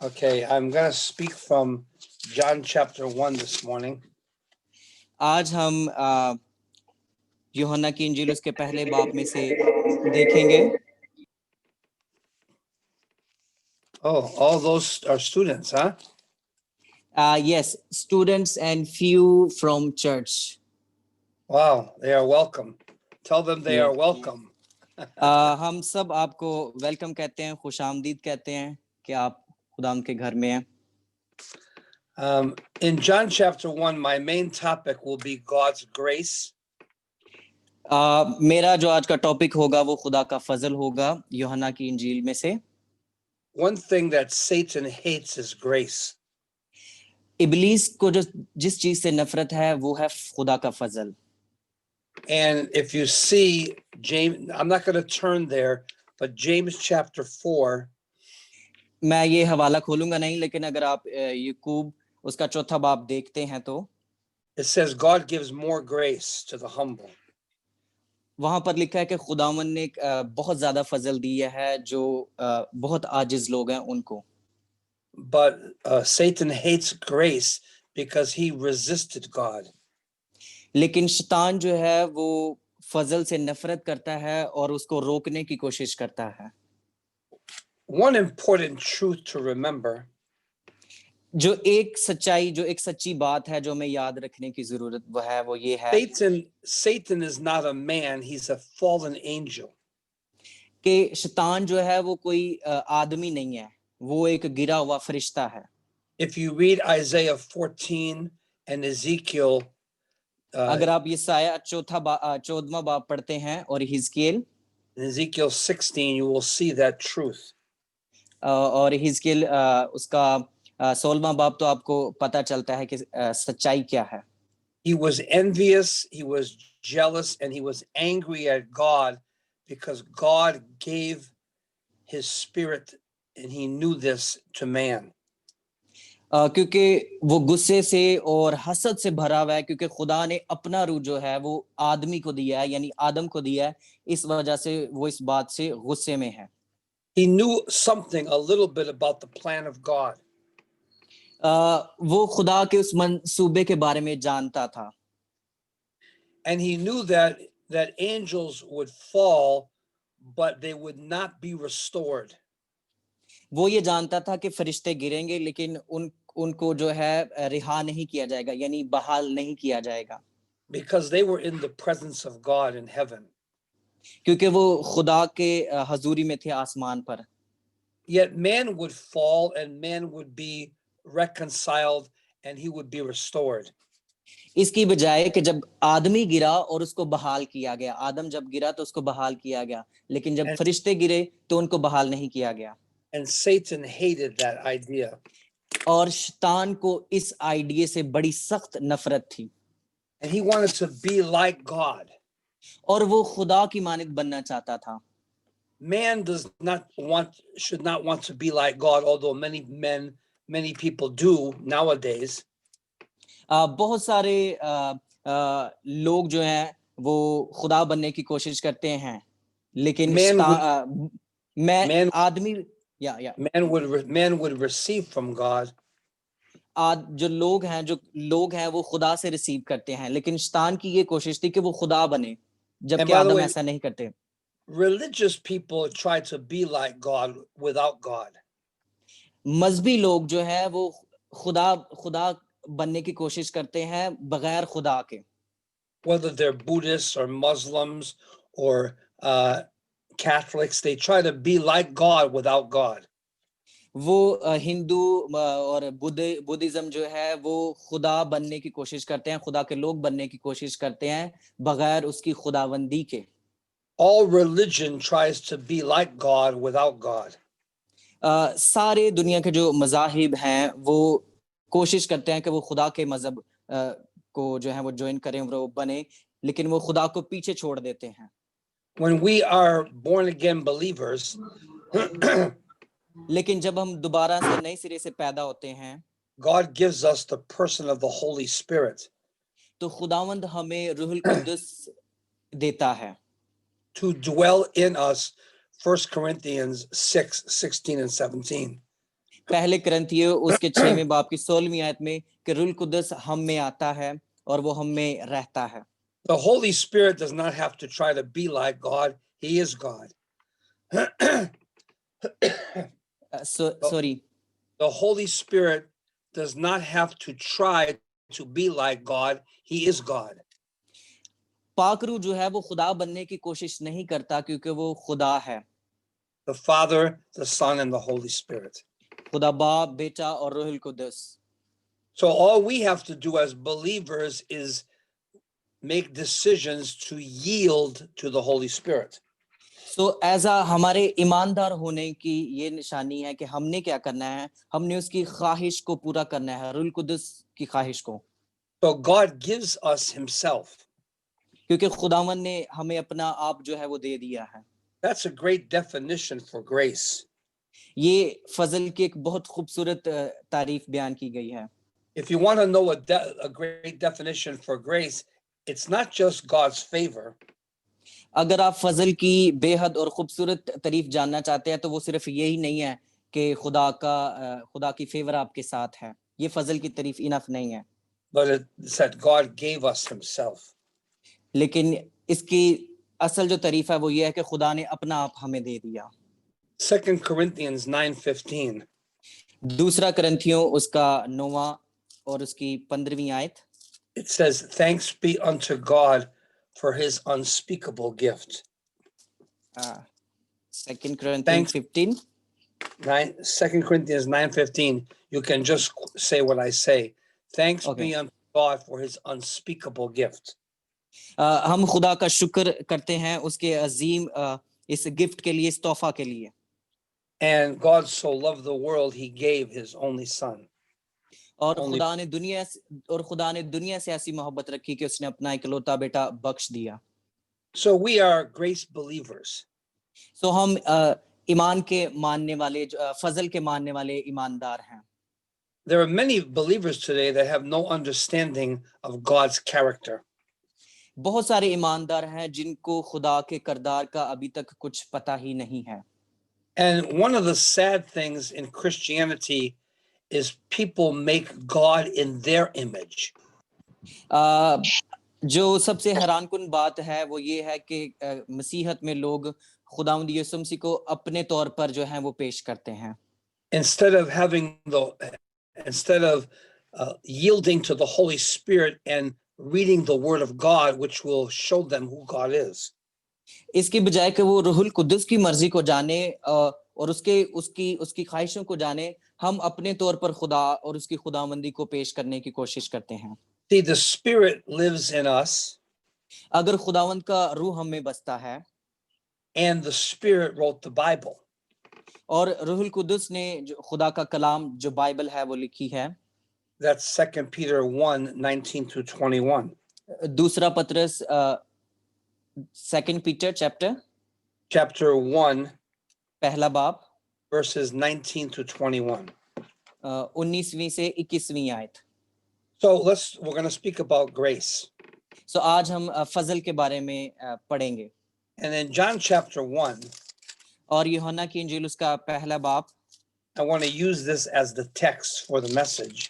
Okay, I'm going to speak from John chapter 1 this morning. आज हम यूहन्ना की इंजील उसके पहले बाब में से देखेंगे। Oh, all those are students, huh? Yes, students and few from church. Wow, they are welcome. Tell them they Yeah. are welcome. हम सब आपको वेलकम कहते हैं, खुशामदीद कहते हैं कि आप खुदाम के घर में हैं। In John chapter 1, my main topic will be God's grace. मेरा जो आज का टॉपिक होगा वो खुदा का फजल होगा यूहन्ना की इंजील में से। One thing that Satan hates is grace. इब्लीस को जो जिस चीज से नफरत है वो है खुदा का फजल। And if you see James, I'm not going to turn there, but James chapter 4, मैं ये हवाला खोलूंगा नहीं, लेकिन अगर आप याकूब उसका चौथा बाब देखते हैं तो it says God gives more grace to the humble. वहां पर लिखा है कि खुदावन ने बहुत ज्यादा फजल दिया है जो बहुत आजिज लोग हैं उनको। But Satan hates grace because he resisted God. लेकिन शैतान जो है वो फजल से नफरत करता है और उसको रोकने की कोशिश करता है। One important truth to remember जो एक सच्ची बात है जो हमें याद रखने की जरूरत वो ये है Satan is not a man, he's a fallen angel. कि शैतान जो है वो कोई आदमी नहीं है, वो एक गिरा हुआ फरिश्ता है। If you read Isaiah 14 and Ezekiel, अगर आप यशायाह 14वां बाब पढ़ते हैं और हिजकियेल Ezekiel 16, you will see that truth. और हिजकियेल उसका 16वां बाब तो आपको पता चलता है कि सच्चाई क्या है। He was envious, he was jealous, and he was angry at God because God gave his spirit, and he knew this, to man. क्योंकि वो गुस्से से और हसद से भरा हुआ है, क्योंकि खुदा ने अपना रूह जो है वो आदमी को दिया है, यानी आदम को दिया है। इस वजह से वो इस बात से गुस्से में है। He knew something a little bit about the plan of God. वो खुदा के उस मंसूबे के बारे में जानता था। And he knew that angels would fall, but they would not be restored. वो ये जानता था कि फरिश्ते गिरेंगे, लेकिन उनको जो है रिहा नहीं किया जाएगा, यानी बहाल नहीं किया जाएगा। Because they were in the presence of God in heaven. क्योंकि वो खुदा के हजूरी में थे आसमान पर। Yet man would fall and man would be reconciled and he would be restored. इसकी बजाय कि जब आदमी गिरा और उसको बहाल किया गया, आदम जब गिरा तो उसको बहाल किया गया, लेकिन जब फरिश्ते गिरे तो उनको बहाल नहीं किया गया। And Satan hated that idea. और शैतान को इस आइडिया से बड़ी सख्त नफरत थी। And he wanted to be like God. और वो खुदा की मानित बनना चाहता था। Man should not want to be like God, although many people do nowadays. बहुत सारे लोग जो हैं वो खुदा बनने की कोशिश करते हैं, लेकिन man would receive from God. जो लोग हैं वो खुदा से रिसीव करते हैं, लेकिन शैतान की ये कोशिश थी कि वो खुदा बने, जबकि आदम ऐसा नहीं करते। Religious people try to be like God without God. मजहबी लोग जो हैं वो खुदा बनने की कोशिश करते हैं बगैर खुदा के। Whether they're Buddhists or Muslims or Catholics, they try to be like God without God. वो हिंदू और बुद्धिज्म जो है वो खुदा बनने की कोशिश करते हैं, खुदा के लोग बनने की कोशिश करते हैं बगैर उसकी खुदावंदी के। All religion tries to be like God without God. सारे दुनिया के जो मज़ाहिब हैं वो कोशिश करते हैं कि वो खुदा के मजहब को जो है वो ज्वाइन करें, वो बने, लेकिन वो खुदा को पीछे छोड़ देते हैं। When we are born again believers, लेकिन जब हम दोबारा से नए सिरे से पैदा होते हैं, God gives us the person of the Holy Spirit. तो खुदावंद हमें रूहुल कुद्दुस देता है। To dwell in us, 1 Corinthians 6:16 and 17. पहले करंथियों उसके 6वें बाब की 16वीं आयत में कि रूह कुदस हम में आता है और वो हम में रहता है। The Holy Spirit does not have to try to be like God. He is God. Sorry, The Holy Spirit does not have to try to be like God. He is God. पाक रूह जो है वो खुदा बनने की कोशिश नहीं करता क्योंकि वो खुदा है। The Father, the Son, and the Holy Spirit. खुदा बाप, बेटा और रूह कुदस। So all we have to do as believers is make decisions to yield to the Holy Spirit. सो ऐसा हमारे ईमानदार होने की ये निशानी है कि हमने क्या करना है, हमने उसकी ख्वाहिश को पूरा करना है, रूह कुदस की ख्वाहिश को। So God gives us Himself. क्योंकि खुदावन ने हमें अपना आप जो है वो दे दिया है। That's a great definition for grace. ये फजल की एक बहुत खूबसूरत तारीफ बयान की गई है। If you want to know a great definition for grace, it's not just God's favor. अगर आप फजल की बेहद और खूबसूरत तारीफ जानना चाहते हैं तो वो सिर्फ यही नहीं है कि खुदा की फेवर आपके साथ है। ये फजल की तारीफ इनफ नहीं है, But it's that God gave us Himself. लेकिन इसकी असल जो तारीफ है वो ये है कि खुदा ने अपना आप हमें दे दिया। 2 Corinthians 9:15. दूसरा करंथियों उसका 9वां और उसकी 15वीं आयत। It says, "Thanks be unto God for His unspeakable gift." 2 Corinthians 15 2 Corinthians 9:15. You can just say what I say. Thanks Okay. be unto God for His unspeakable gift. हम खुदा का शुक्र करते हैं उसके अजीम इस गिफ्ट के लिए, इस तोहफा के लिए। And God so loved the world, He gave His only Son. और Only- खुदा ने दुनिया से ऐसी मोहब्बत रखी कि उसने अपना इकलौता बेटा बख्श दिया। So we are grace believers. सो हम ईमान के मानने वाले, फजल के मानने वाले ईमानदार हैं। There are many believers today that have no understanding of God's character. बहुत सारे ईमानदार हैं जिनको खुदा के किरदार का अभी तक कुछ पता ही नहीं है। And one of the sad things in Christianity is people make God in their image. जो सबसे हैरानकुन बात है वो ये है कि मसीहत में लोग खुदावंद यीशु मसीह को अपने तौर पर जो है वो पेश करते हैं, Instead of yielding to the Holy Spirit and reading the Word of God, which will show them who God is. इसके बजाय कि वो रूहुल कुद्दुस की मर्जी को जाने और उसकी ख्वाहिशों को जाने, हम अपने तौर पर खुदा और उसकी खुदावंदी को पेश करने की कोशिश करते हैं। See, the Spirit lives in us, अगर खुदावंद का रूह हम में बसता है and the Spirit wrote the Bible. और रूहुल कुद्दुस ने जो खुदा का कलाम जो बाइबल है वो लिखी है। That's 2 Peter 1:19-21. दूसरा पत्रस 2 Peter Chapter 1, पहला बाब verses 19-21. 19वीं से 21वीं आयत। So we're going to speak about grace. सो आज हम फजल के बारे में पढ़ेंगे। And in John chapter 1, और यूहन्ना की इंजील उसका पहला बाब, I want to use this as the text for the message.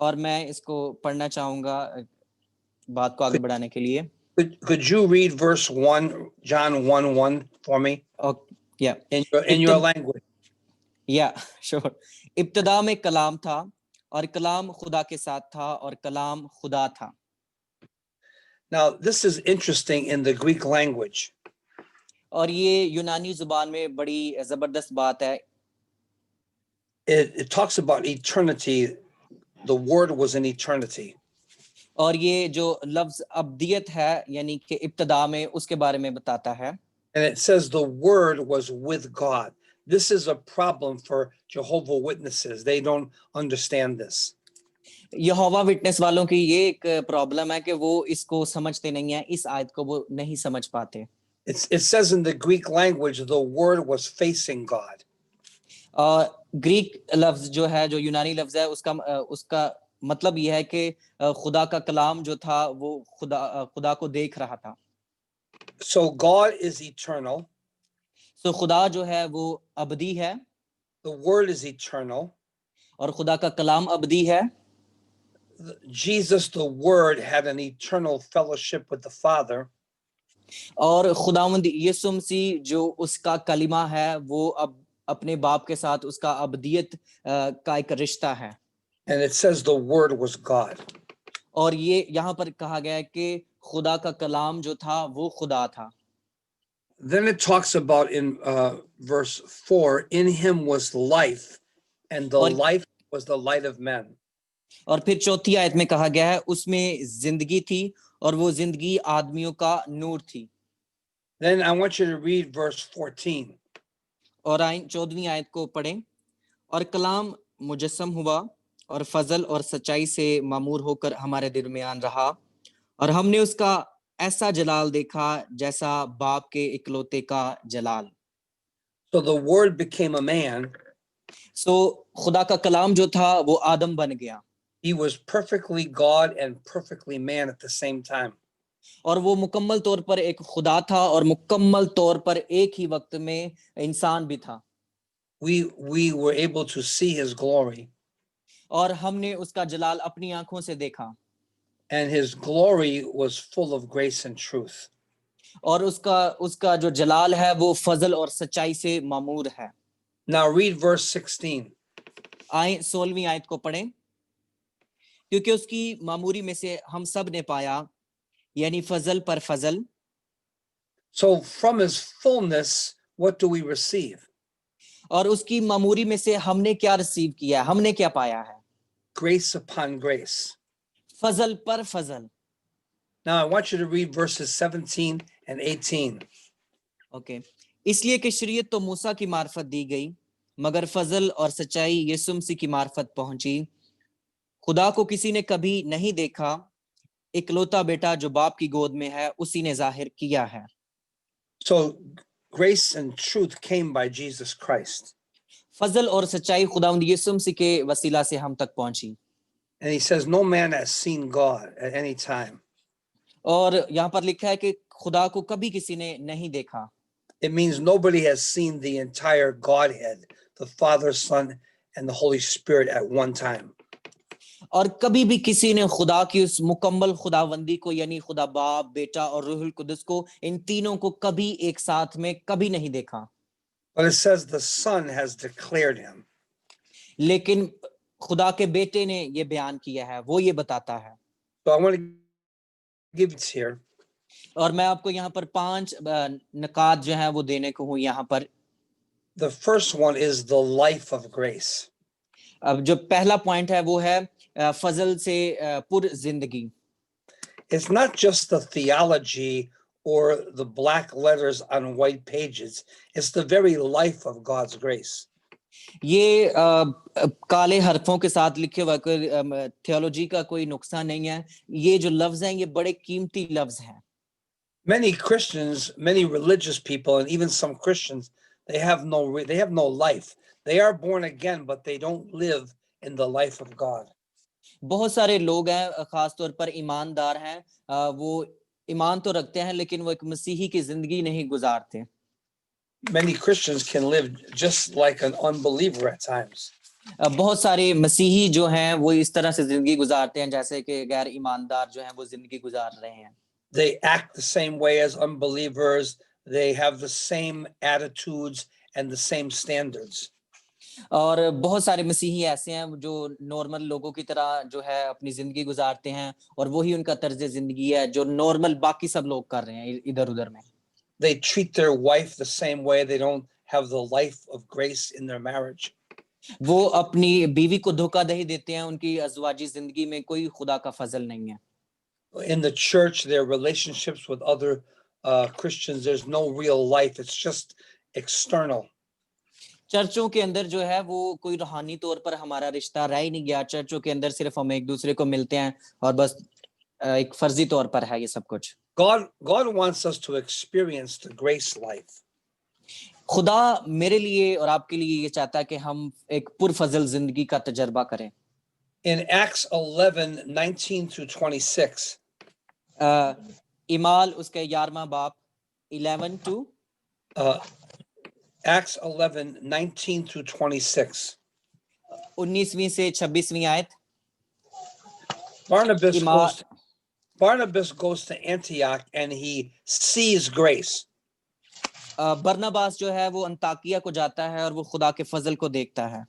और मैं इसको पढ़ना चाहूंगा बात को आगे बढ़ाने के लिए। Could you read verse 1, John 1:1 for me? Yeah. In your language. Yeah, sure. इब्तिदा में कलाम था और कलाम खुदा के साथ था और कलाम खुदा था। Now, this is interesting in the Greek language. और ये यूनानी जुबान में बड़ी जबरदस्त बात है। It talks about eternity. The word was in eternity. और ये जो लफ्ज अब्दियत है यानी कि इब्तिदा में, उसके बारे में बताता है। And it says the word was with God. This is a problem for Jehovah's Witnesses. They don't understand this. Jehovah witness वालों की ये एक प्रॉब्लम है कि वो इसको समझते नहीं है, इस आयत को वो नहीं समझ पाते। It says in the Greek language, the word was facing God. Greek लफ्ज जो है, जो यूनानी लफ्ज है, उसका मतलब यह है कि खुदा का कलाम जो था वो खुदा को देख रहा था। So God is eternal. तो खुदा जो है वो अबदी है। The word is eternal. और खुदा का कलाम अबदी है। Jesus, the word, had an eternal fellowship with the Father. और खुदावंद यीशु मसीह जो उसका कलिमा है वो अब अपने बाप के साथ उसका अबदियत का एक रिश्ता है। And it says the word was God. और ये यहाँ पर कहा गया है कि खुदा का कलाम जो था वो खुदा था। Then it talks about in verse 4, in him was life, and the और- life was the light of men. और फिर चौथी आयत में कहा गया है उसमें जिंदगी थी और वो जिंदगी आदमियों का नूर थी। Then I want you to read verse 14. और 14वीं आयत को पढ़ें। और कलाम मुजस्सम हुआ और फजल और सच्चाई से मामूर होकर हमारे दरमियान रहा और हमने उसका ऐसा जलाल देखा जैसा बाप के इकलौते का जलाल। So the word became a man. खुदा का कलाम जो था वो आदम बन गया। He was perfectly God and perfectly man at the same time. और वो मुकम्मल तौर पर एक खुदा था और मुकम्मल तौर पर एक ही वक्त में इंसान भी था। We were able to see his glory. और हमने उसका जलाल अपनी आंखों से देखा। And his glory was full of grace and truth. और उसका जो जलाल है वो फजल और सच्चाई से मामूर है। Now read verse 16. आए 16वीं आयत को पढ़ें। क्योंकि उसकी मामूरी में से हम सब ने पाया यानी फजल पर फजल। So from his fullness, what do we receive? और उसकी मामूरी में से हमने क्या रिसीव किया है, हमने क्या पाया है? Grace upon grace. फजल पर फजल। Now I want you to read verses 17 and 18. Okay. इसलिए कि शरीयत तो मूसा की मार्फत दी गई मगर फजल और सच्चाई यीशु मसीह की मार्फत पहुंची। खुदा को किसी ने कभी नहीं देखा, इकलौता बेटा जो बाप की गोद में है उसी ने जाहिर किया है। So grace and truth came by Jesus Christ. फजल और सच्चाई खुदावंद यीशु मसीह के वसीला से हम तक पहुंची। And he says, no man has seen God at any time. और यहाँ पर लिखा है कि खुदा को कभी किसी ने नहीं देखा। It means nobody has seen the entire Godhead, the Father, Son, and the Holy Spirit at one time. और कभी भी किसी ने खुदा की उस मुकम्मल खुदावंदी को यानी खुदा बाप, बेटा और रूहुल कुदस को, इन तीनों को कभी एक साथ में कभी नहीं देखा। But it says the Son has declared him. लेकिन खुदा के बेटे ने ये बयान किया है, वो ये बताता है। So I want to give it here. और मैं आपको यहाँ पर 5 नकात जो है वो देने को हूँ यहाँ पर। The first one is the life of grace. अब जो पहला पॉइंट है वो है फजल से पुर जिंदगी। It's not just the theology or the black letters on white pages. It's the very life of God's grace. ये काले हरफों के साथ लिखे हुआ कोई थियोलॉजी का कोई नुक्सान नहीं है। ये जो लफ्ज हैं ये बड़े कीमती लफ्ज हैं। Many Christians, many religious people, and even some Christians, they have no life. They are born again, but they don't live in the life of God. बहुत सारे लोग हैं खास तौर पर ईमानदार हैं, वो ईमान तो रखते हैं लेकिन वो एक मसीही की जिंदगी नहीं गुजारते। Many Christians can live just like an unbeliever at times. बहुत सारे मसीही जो हैं वो इस तरह से जिंदगी गुजारते हैं जैसे कि गैर ईमानदार जो हैं वो जिंदगी गुजार रहे हैं। They act the same way as unbelievers. They have the same attitudes and the same standards. और बहुत सारे मसीही ऐसे हैं जो नॉर्मल लोगों की तरह जो है अपनी जिंदगी गुजारते हैं और वही उनका तर्ज जिंदगी है जो नॉर्मल बाकी सब लोग कर रहे हैं इधर उधर में। They treat their wife the same way. They don't have the life of grace in their marriage. वो अपनी बीवी को धोखा दही देते हैं, उनकी अज़वाजी जिंदगी में कोई खुदा का फजल नहीं है। In the church, their relationships with other Christians, there's no real life. It's just external. चर्चों के अंदर जो है वो कोई रूहानी तौर पर हमारा रिश्ता रह ही नहीं गया। चर्चों के अंदर सिर्फ हम एक दूसरे को मिलते हैं और बस एक फर्जी तौर पर है ये सब कुछ। God wants us to experience the grace life. खुदा मेरे लिए और आपके लिए ये चाहता है कि हम एक पुरफजल जिंदगी का तजर्बा करें। In Acts 11:19 through 26, इमाल उसके 11वां बाब 11 to Acts 11, 19 through 26. 19वीं से 26वीं आयत। Barnabas इमा goes to Antioch and he sees grace. बरनबास जो है वो अंताकिया को जाता है और वो खुदा के फजल को देखता है।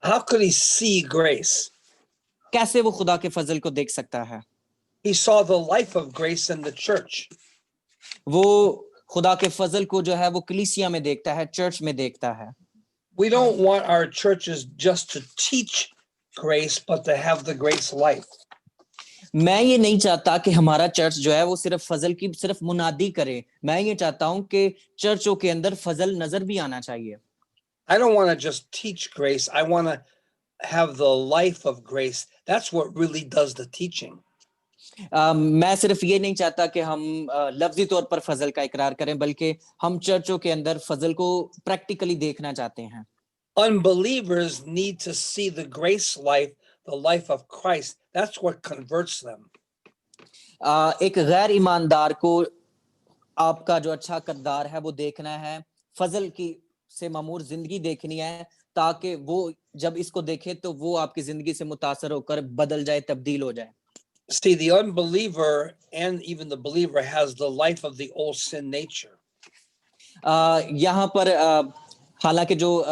How could he see grace? कैसे वो खुदा के फजल को देख सकता है? He saw the life of grace in the church. वो खुदा के फजल को जो है वो कलीसिया में देखता है, चर्च में देखता है। We don't want our churches just to teach grace, but to have the grace life. मैं ये नहीं चाहता कि हमारा चर्च जो है वो सिर्फ फजल की सिर्फ मुनादी करे। मैं ये चाहता हूं कि चर्चों के अंदर फजल नजर भी आना चाहिए। I don't want to just teach grace. I want to have the life of grace. That's what really does the teaching. मैं सिर्फ ये नहीं चाहता कि हम लफ्जी तौर पर फजल का इकरार करें, बल्कि हम चर्चों के अंदर फजल को प्रैक्टिकली देखना चाहते हैं। Unbelievers need to see the grace life, the life of Christ. That's what converts them. एक गैर ईमानदार को आपका जो अच्छा किरदार है वो देखना है, फजल की से मामूर जिंदगी देखनी है, ताकि वो जब इसको देखे तो वो आपकी जिंदगी से मुतासर होकर बदल जाए, तब्दील हो जाए। See, the unbeliever and even the believer has the life of the old sin nature. यहाँ पर हालांकि जो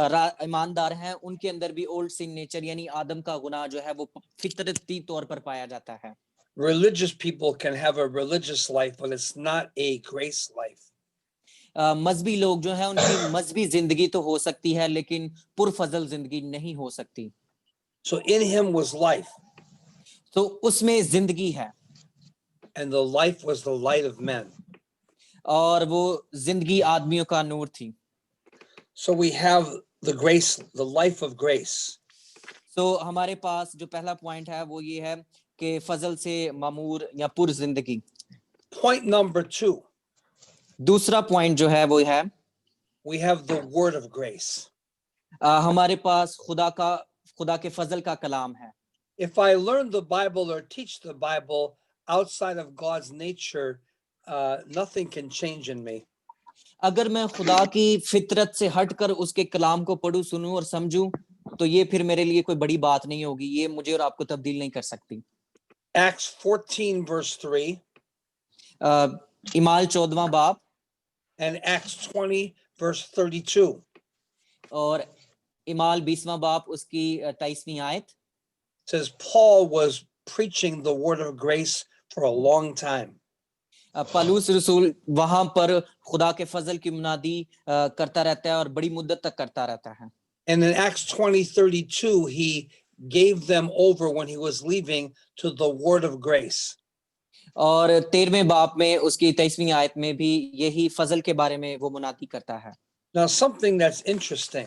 ईमानदार हैं उनके अंदर भी ओल्ड सिन नेचर यानी आदम का गुनाह जो है वो फितरती तौर पर पाया जाता है। Religious people can have a religious life, but it's not a grace life. मजहबी लोग जो हैं उनकी मजहबी जिंदगी तो हो सकती है, लेकिन पुरफजल जिंदगी नहीं हो सकती। So in him was life, तो उसमें जिंदगी है and the life was the light of men. और वो जिंदगी आदमियों का नूर थी। So we have the grace, the life of grace. तो हमारे पास जो पहला पॉइंट है वो ये है कि फजल से मामूर या पुर जिंदगी। Point number 2, दूसरा पॉइंट जो है वो है we have the word of grace. हमारे पास खुदा के फजल का कलाम है। If I learn the Bible or teach the Bible outside of God's nature, nothing can change in me. अगर मैं खुदा की फितरत से हटकर उसके कलाम को पढूं, सुनूं और समझूं, तो ये फिर मेरे लिए कोई बड़ी बात नहीं होगी। ये मुझे और आपको तब्दील नहीं कर सकती। Acts 14 verse 3 इमाल 14वां बाब and Acts 20 verse 32 और इमाल 20वां बाब उसकी 23वीं आयत says Paul was preaching the word of grace for a long time. पौलुस रसूल वहां पर खुदा के फजल की मुनादी करता रहता है और बड़ी मुद्दत तक करता रहता है। And in Acts 20:32 he gave them over when he was leaving to the word of grace. और 13वें बाब में उसकी 23वीं आयत में भी यही फजल के बारे में वो मुनादी करता है। Now something that's interesting.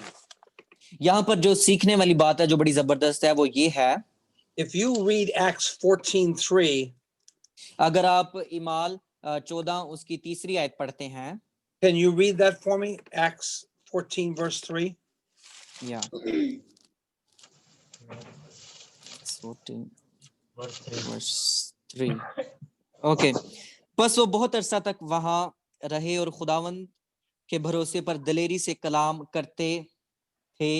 यहाँ पर जो सीखने वाली बात है जो बड़ी जबरदस्त है वो ये है, If you read Acts 14:3, अगर आप इमाल 14 उसकी 3री आयत पढ़ते हैं। can you read that for me? Acts 14 verse 3. या 14 verse 3 ओके। बस वो बहुत अरसा तक वहां रहे और खुदावंद के भरोसे पर दलेरी से कलाम करते थे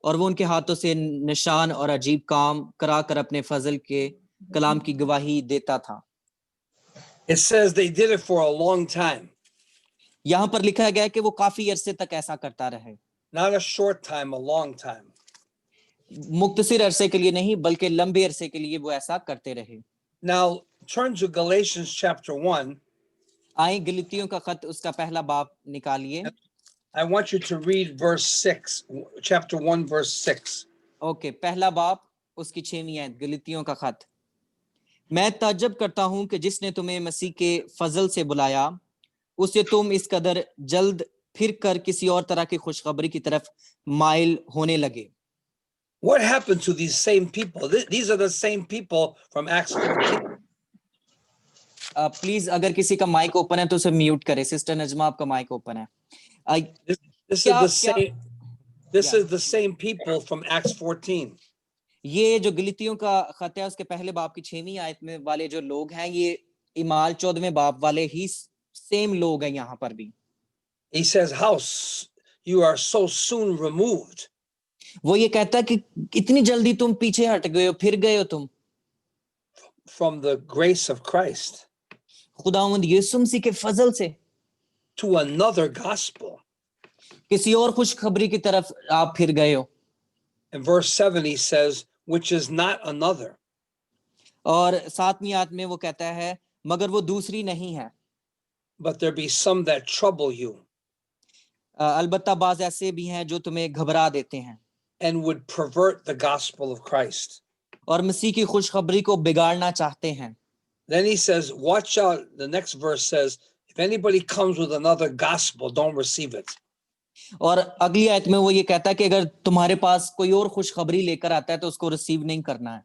और वो उनके हाथों से निशान और अजीब काम कराकर अपने फजल के कलाम की गवाही देता था। It says they did it for a long time. यहाँ पर लिखा गया है कि वो काफी अरसे तक ऐसा करता रहे। Not a short time, a long time. मुख्तसर अरसे के लिए नहीं बल्कि लंबे अरसे के लिए वो ऐसा करते रहे। Now turn to Galatians chapter 1. आए गलतियों का खत उसका पहला बाब निकालिए। I want you to read verse 6, chapter 1 verse 6. Okay, पहला बाब उसकी 6वीं आयत, गलतियों का खत। मैं ताज्जुब करता हूं कि जिसने तुम्हें मसीह के फजल से बुलाया उसे तुम इस कदर जल्द फिर कर किसी और तरह की खुशखबरी की तरफ माइल होने लगे। What happened to these same people? These are the same people from Acts 14. Please अगर किसी का माइक ओपन है तो उसे म्यूट करें। सिस्टर नजमा आपका माइक ओपन है। This is the same people from Acts 14. ये जो गलतियों का खत है उसके पहले बाब की 6वीं आयत में वाले जो लोग हैं ये इमाल 14वें बाब वाले ही सेम लोग हैं यहाँ पर भी। He says, "House, you are so soon removed वो ये कहता है कि इतनी जल्दी तुम पीछे हट गए हो, फिर गए हो तुम from the grace of Christ खुदावंद यीशु मसीह के फजल से to another gospel. किसी और खुशखबरी की तरफ आप फिर गए हो। In verse 7, he says, which is not another, और 7वीं आयत में वो कहता है मगर वो दूसरी नहीं है, but there be some that trouble you अलबत्ता बाज ऐसे भी हैं जो तुम्हें घबरा देते हैं and would pervert the gospel of Christ. और मसीह की खुशखबरी को बिगाड़ना चाहते हैं। Then he says, watch out. The next verse says, if anybody comes with another gospel, don't receive it. और अगली आयत में वो ये कहता है कि अगर तुम्हारे पास कोई और खुशखबरी लेकर आता है तो उसको रिसीव नहीं करना है।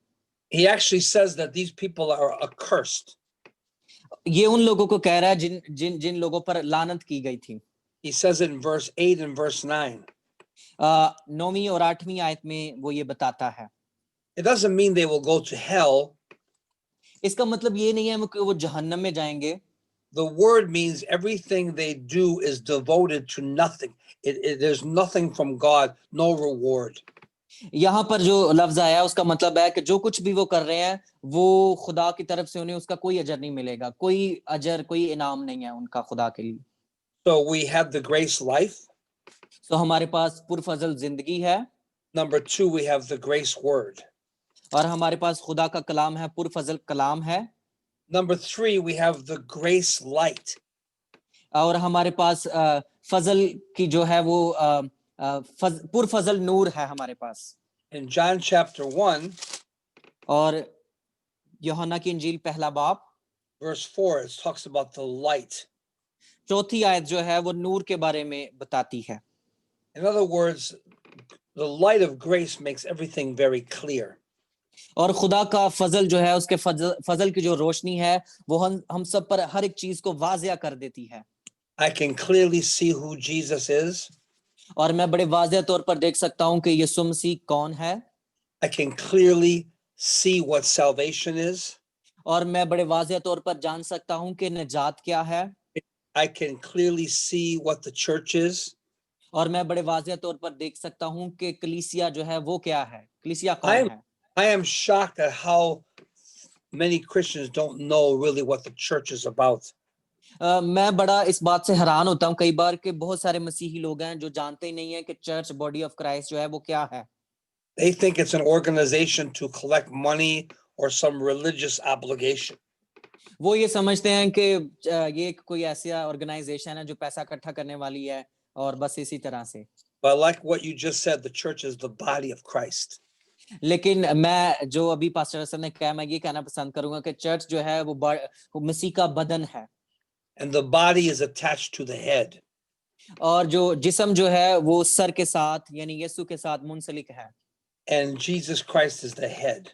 He actually says that these people are accursed. ये उन लोगों को कह रहा है जिन लोगों पर लानत की गई थी। He says it in verse 8 and verse 9. 9वीं और 8वीं आयत में वो ये बताता है। It doesn't mean they will go to hell. इसका मतलब ये नहीं है कि वो जहन्नम में जाएंगे। The word means everything they do is devoted to nothing. There's nothing from God, no reward. यहाँ पर जो लफ्ज आया उसका मतलब है कि जो कुछ भी वो कर रहे हैं वो खुदा की तरफ से उन्हें उसका कोई अजर नहीं मिलेगा, कोई अजर कोई इनाम नहीं है उनका खुदा के लिए। So we have the grace life. तो हमारे पास पुरफजल जिंदगी है। Number 2, we have the grace word. और हमारे पास खुदा का कलाम है, पुरफजल कलाम है। Number 3, we have the grace light. और हमारे पास फजल की जो है वो पुरफजल नूर है हमारे पास। In John chapter 1, और यूहन्ना की इंजील पहला बाब verse 4, it talks about the light. चौथी आयत जो है वो नूर के बारे में बताती है। In other words, the light of grace makes everything very clear. और खुदा का फजल जो है उसके फजल की जो रोशनी है वो हम सब पर हर एक चीज को वाजिया कर देती है। I can clearly see who Jesus is. और मैं बड़े वाजिया तौर पर देख सकता हूँ कि यीशु मसीह कौन है। I can clearly see what salvation is. और मैं बड़े वाजिया तौर पर जान सकता हूँ कि निजात क्या है। I can clearly see what the church is. और मैं बड़े वाजिया तौर पर देख सकता हूँ कि कलीसिया जो है वो क्या है, कलीसिया कौन है। I am shocked at how many Christians don't know really what the church is about. मैं बड़ा इस बात से हैरान होता हूँ कई बार कि बहुत सारे मसीही लोग हैं जो जानते ही नहीं है कि चर्च बॉडी ऑफ क्राइस्ट जो है वो क्या है। They think it's an organization to collect money or some religious obligation. वो ये समझते हैं कि ये कोई ऐसा ऑर्गेनाइजेशन है जो पैसा इकट्ठा करने वाली है और बस इसी तरह से। But like what you just said, the church is the body of Christ. लेकिन मैं जो अभी पास्टर हसन ने कहा मैं ये कहना पसंद करूंगा कि चर्च जो है वो मसीह का बदन है। And the body is attached to the head. और जो जिस्म जो है वो सर के साथ यानी यीशु के साथ मुंसलिक है। And Jesus Christ is the head.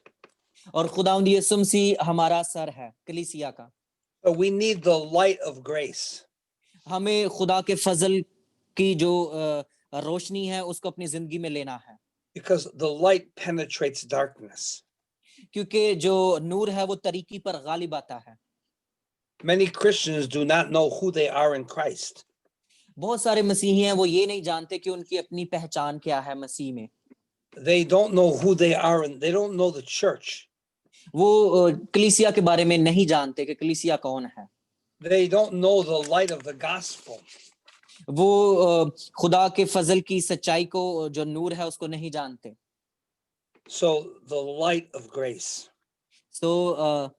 और खुदावंद यीशु मसीह हमारा सर है कलीसिया का। So we need the light of grace. हमें खुदा के फजल की जो रोशनी है उसको अपनी जिंदगी में लेना है। Because the light penetrates darkness. क्योंकि जो नूर है वो तरीकी पर गालिब आता है। Many Christians do not know who they are in Christ. बहुत सारे मसीही हैं वो ये नहीं जानते कि उनकी अपनी पहचान क्या है मसीह में। They don't know who they are and they don't know the church. वो कलीसिया के बारे में नहीं जानते कि कलीसिया कौन है। They don't know the light of the gospel. वो खुदा के फजल की सच्चाई को जो नूर है उसको नहीं जानते। So the light of grace. So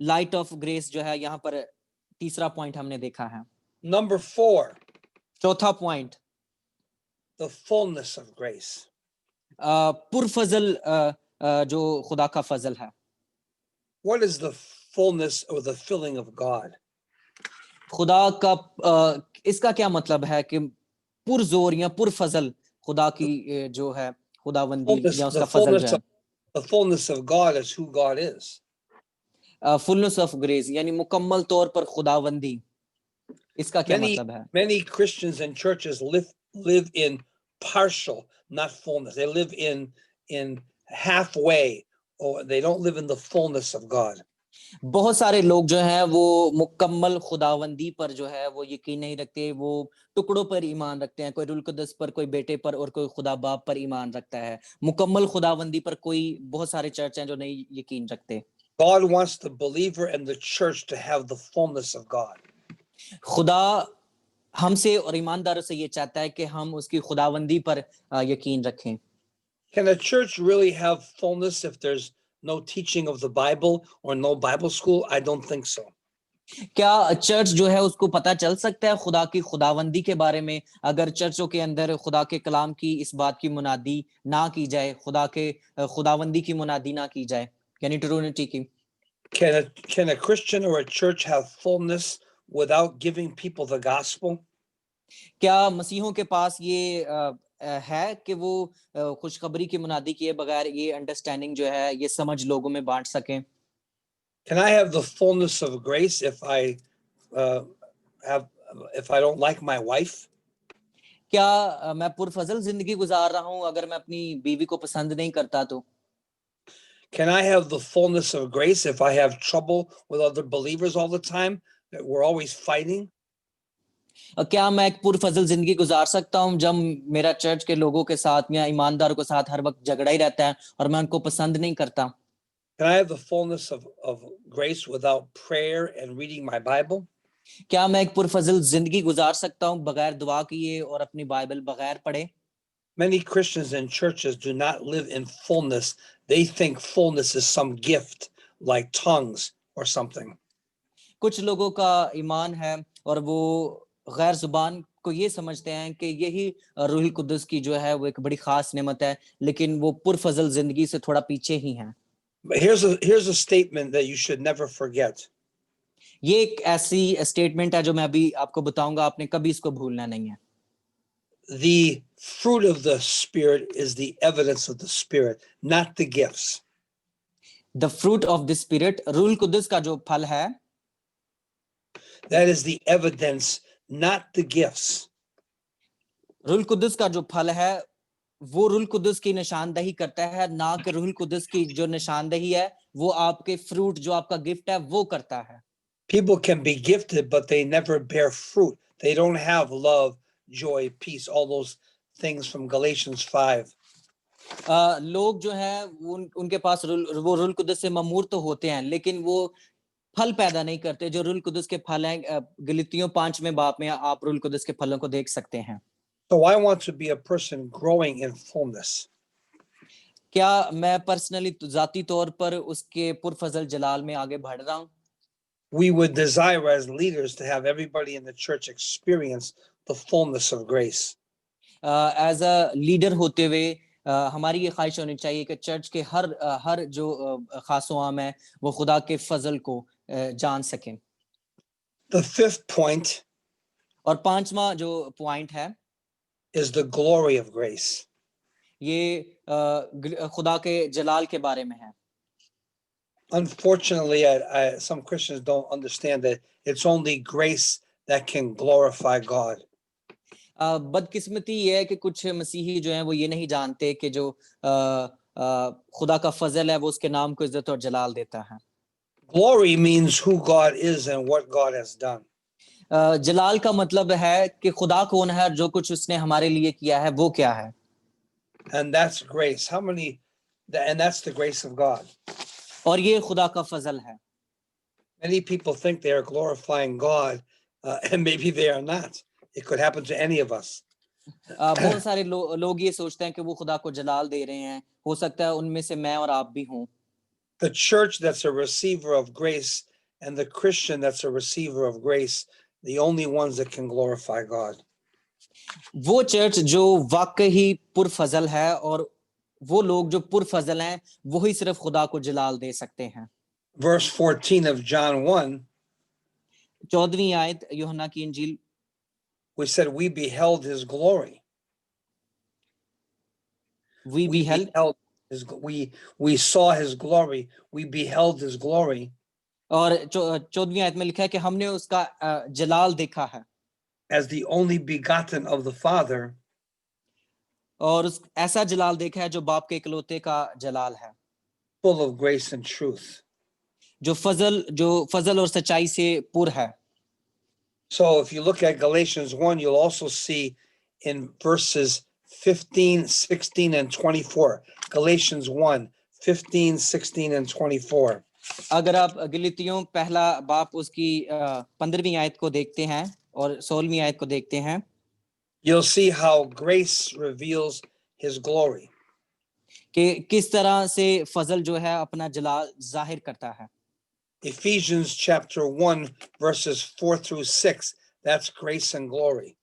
light of grace जो है यहाँ पर तीसरा पॉइंट हमने देखा है। Number 4, चौथा point the fullness of grace. पुरफजल जो खुदा का फजल है। What is the fullness or the filling of God? खुदा का इसका क्या मतलब है कि पुरजोर या पुरफजल खुदा की जो है खुदावंदी या उसका फजल जो है। The fullness of God is who God is. Fullness of grace यानी मुकम्मल तौर पर खुदावंदी, इसका क्या मतलब है? Many Christians and churches live in partial, not fullness. They live in halfway, or they don't live in the fullness of God. बहुत सारे लोग जो हैं वो मुकम्मल खुदावंदी पर जो है वो यकीन नहीं रखते, वो टुकड़ों पर ईमान रखते हैं, कोई रुल कुदस पर, कोई बेटे पर और कोई खुदा बाप पर ईमान रखता है। मुकम्मल खुदावंदी पर कोई बहुत सारे चर्च हैं जो नहीं यकीन रखते। God wants the believer and the church to have the fullness of God. खुदा हमसे और ईमानदारों से ये चाहता है कि हम उसकी खुदावंदी पर यकीन रखें। Can a church really have fullness if there's no teaching of the Bible or no Bible school? I don't think so. क्या चर्च जो है उसको पता चल सकता है खुदा की खुदावंदी के बारे में, अगर चर्चों के अंदर खुदा के कलाम की इस बात की मुनादी ना की जाए, खुदा के खुदावंदी की मुनादी ना की जाए, यानी ट्रूनिटी की। Can a Christian or a church have fullness without giving people the gospel? क्या मसीहों के पास ये है कि वो खुशखबरी की मुनादी किए बगैर ये अंडरस्टैंडिंग जो है ये समझ लोगों में बांट सकें? Can I have the fullness of grace uh, if I don't like my wife? क्या मैं पुरफजल जिंदगी गुजार रहा हूं अगर मैं अपनी बीवी को पसंद नहीं करता तो? Can I have the fullness of grace if I have trouble with other believers all the time? That we're always fighting? क्या मैं एक पुरफजल जिंदगी गुजार सकता हूँ जब मेरा चर्च के लोगों के साथ या ईमानदारों के साथ हर वक्त झगड़ा ही रहता है और मैं उनको पसंद नहीं करता? Can I have the fullness of grace without prayer and reading my Bible? क्या मैं एक पुरफजल जिंदगी गुजार सकता हूँ बगैर दुआ किए और अपनी बाइबल बगैर पढ़े? Many Christians and churches do not live in fullness. They think fullness is some gift like tongues or something. कुछ लोगों का ईमान है और वो गैर जुबान को ये समझते हैं कि यही रूह कुदस की जो है वो एक बड़ी खास नेमत है, लेकिन वो पुरफजल जिंदगी से थोड़ा पीछे ही हैं। But here's a statement that you should never forget. ये एक ऐसी स्टेटमेंट है जो मैं अभी आपको बताऊंगा, आपने कभी इसको भूलना नहीं है। The fruit of the Spirit is the evidence of the Spirit, not the gifts. The fruit of the spirit, रूह कुदस का जो फल है, That is the evidence, not the gifts. रूह कुदस का जो फल है वो रूह कुदस की निशानदही करता है, ना कि रूह कुदस की जो निशानदही है वो आपके फ्रूट जो आपका गिफ्ट है वो करता है। People can be gifted, but they never bear fruit. They don't have love, joy, peace, all those things from Galatians 5. लोग जो है उनके पास वो रूह कुदस से ममूर तो होते हैं लेकिन वो फल पैदा नहीं करते जो रूह कुदस के फल हैं। गलातियों 5वें बाब में आप रूह कुदस के फलों को देख सकते हैं। So I want to be a person growing in fullness. क्या मैं पर्सनली जाती तौर पर उसके पुरफजल जलाल में आगे बढ़ रहा हूँ? We would desire as leaders to have everybody in the church experience the fullness of grace. As a leader होते हुए हमारी ये ख्वाहिश होनी चाहिए कि चर्च के हर जो खासो आम है वो खुदा के फजल को जान सकें। The fifth point और पांचवा जो पॉइंट है is the glory of grace. ये खुदा के जलाल के बारे में है। Unfortunately, some Christians don't understand that it's only grace that can glorify God. बदकिस्मती ये है कि कुछ मसीही जो हैं वो ये नहीं जानते कि जो खुदा का फजल है वो उसके नाम को इज्जत और जलाल देता है। Glory means who God is and what God has done. जलाल का मतलब है कि खुदा कौन है, जो कुछ उसने हमारे लिए किया है वो क्या है। And that's grace. And that's the grace of God. और ये खुदा का फजल है। Many people think they are glorifying God, and maybe they are not. It could happen to any of us. बहुत सारे लोग ये सोचते हैं कि वो खुदा को जलाल दे रहे हैं, हो सकता है उनमें से मैं और आप भी हों। The church that's a receiver of grace and the Christian that's a receiver of grace, the only ones that can glorify God. वो चर्च जो वाकई पुरफजल है और वो लोग जो पुरफजल हैं वही सिर्फ खुदा को जलाल दे सकते हैं। Verse 14 of John 1, 14वीं आयत यूहन्ना की इंजील, we said we beheld his glory. we beheld we saw his glory. We beheld his glory. और 14वीं आयत में लिखा है कि हमने उसका जलाल देखा है as the only begotten of the Father, और उस ऐसा जलाल देखा है जो बाप के इकलौते का जलाल है, full of grace and truth. जो फजल और सच्चाई से पुर है। So if you look at Galatians 1, you'll also see in verses 15, 16, and 24. Galatians 1, 15, 16, and 24. अगर आप गलीतियों पहला बाप उसकी 15वीं आयत को देखते हैं और 16वीं आयत को देखते हैं, You'll see how grace reveals his glory. कि किस तरह से फजल जो है अपना जलाल जाहिर करता है। Ephesians chapter 1, verses 4 through 6. That's grace and glory.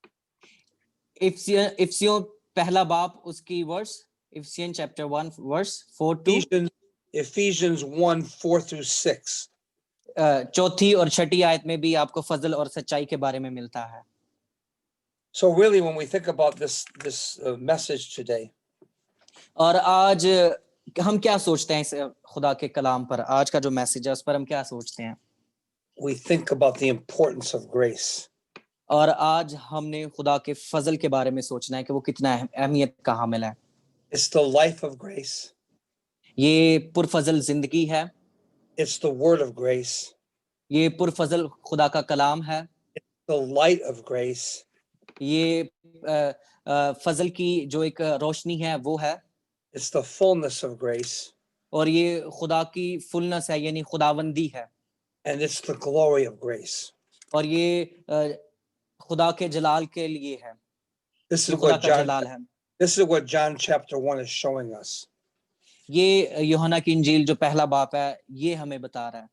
इफिसियों पहला बाप उसकी verse, Ephesians chapter 1 verse 4 to Ephesians 1, 4 through 6. चौथी और छठी आयत में भी आपको फजल और सच्चाई के बारे में मिलता है। So really, when we think about this message today, और आज हम क्या सोचते हैं इस खुदा के कलाम पर, आज का जो मैसेज है उस पर हम क्या सोचते हैं? we think about the importance of grace. और आज हमने खुदा के फजल के बारे में सोचना है कि वो कितना अहमियत का हामिल है। It's the life of grace. ये पुरफजल जिंदगी है, It's the word of grace. ये पुरफजल खुदा का कलाम है, The light of grace. ये फजल की जो एक रोशनी है वो है, It's the fullness of grace. और ये खुदा की फुलनेस है यानी खुदावंदी है, And it's the glory of grace. और ये खुदा के जलाल के लिए है, This जो is खुदा what का जलाल है। this is what John chapter 1 is showing us. ये यूहन्ना की इंजील जो पहला बाप है ये हमें बता रहा है।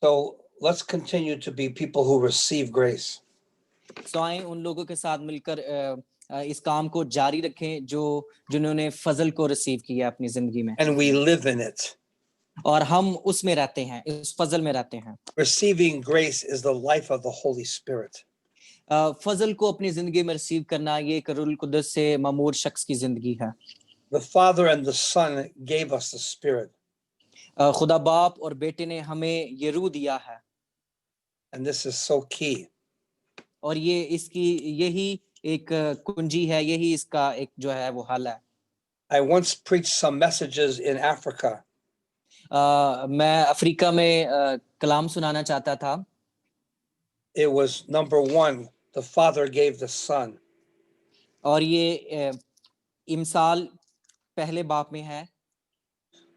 So let's continue to be people who receive grace. सो आए उन लोगों के साथ मिलकर इस काम को जारी रखें जिन्होंने फजल को रिसीव किया अपनी जिंदगी में, And we live in it. और हम उसमें रहते हैं, इस फजल में रहते हैं। Receiving grace is the life of the Holy Spirit. फजल को अपनी जिंदगी में रिसीव करना ये एक रूह कुदस से मामूर शख्स की जिंदगी है। The Father and the Son gave us the Spirit. खुदा बाप और बेटे ने हमें ये रूह दिया है, And this is so key. और ये इसकी यही एक कुंजी है, यही इसका एक जो है वो हल है। I once preached some messages in Africa. मैं अफ्रीका में कलाम सुनाना चाहता था। It was number 1, the Father gave the Son. और ये इमसाल पहले बाप में है।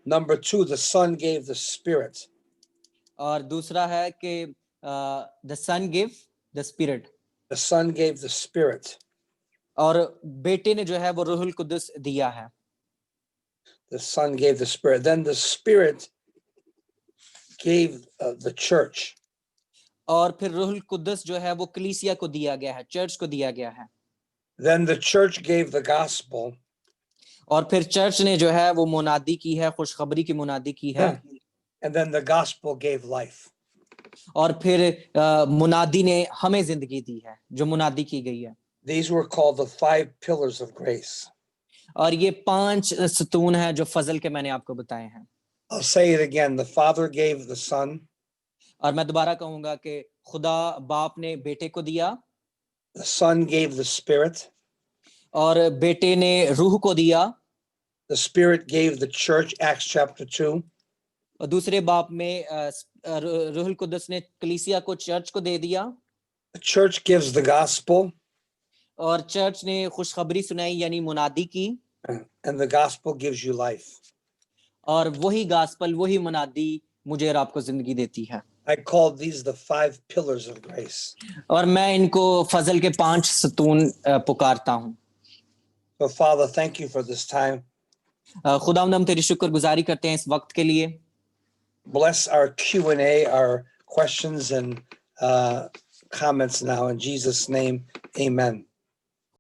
Number 2, the Son gave the Spirit. और दूसरा है कि the Son gave the Spirit. The Son gave the Spirit. और बेटे ने जो है वो रूहुल कुदस दिया है। The Son gave the Spirit. Then the Spirit gave the church. और फिर रूहुल कुदस जो है वो कलीसिया को दिया गया है, चर्च को दिया गया है। Then the church gave the gospel. और फिर चर्च ने जो है वो मुनादी की है, खुशखबरी की मुनादी की है। And then the gospel gave life. और फिर मुनादी ने हमें जिंदगी दी है, जो मुनादी की गई है। These were called the 5 pillars of grace. और ये 5 सतून हैं जो फजल के मैंने आपको बताए हैं। I'll say it again. The Father gave the Son. और मैं दोबारा कहूंगा कि खुदा बाप ने बेटे को दिया, The Son gave the Spirit. और बेटे ने रूह को दिया। The Spirit gave the church, Acts chapter 2. और दूसरे बाप में रूहुल कुदस ने कलीसिया को, चर्च को दे दिया। The church gives the gospel. और चर्च ने खुशखबरी सुनाई यानी मुनादी की। And the gospel gives you life. और वही गास्पल, वही मुनादी मुझे और आपको जिंदगी देती है। I call these the 5 pillars of grace. और मैं इनको फजल के 5 सतून पुकारता हूँ। So Father, thank you for this time. खुदावंद हम तेरी शुक्रगुजारी करते हैं इस वक्त के लिए। Bless our Q&A, our questions and comments now in Jesus' name. Amen.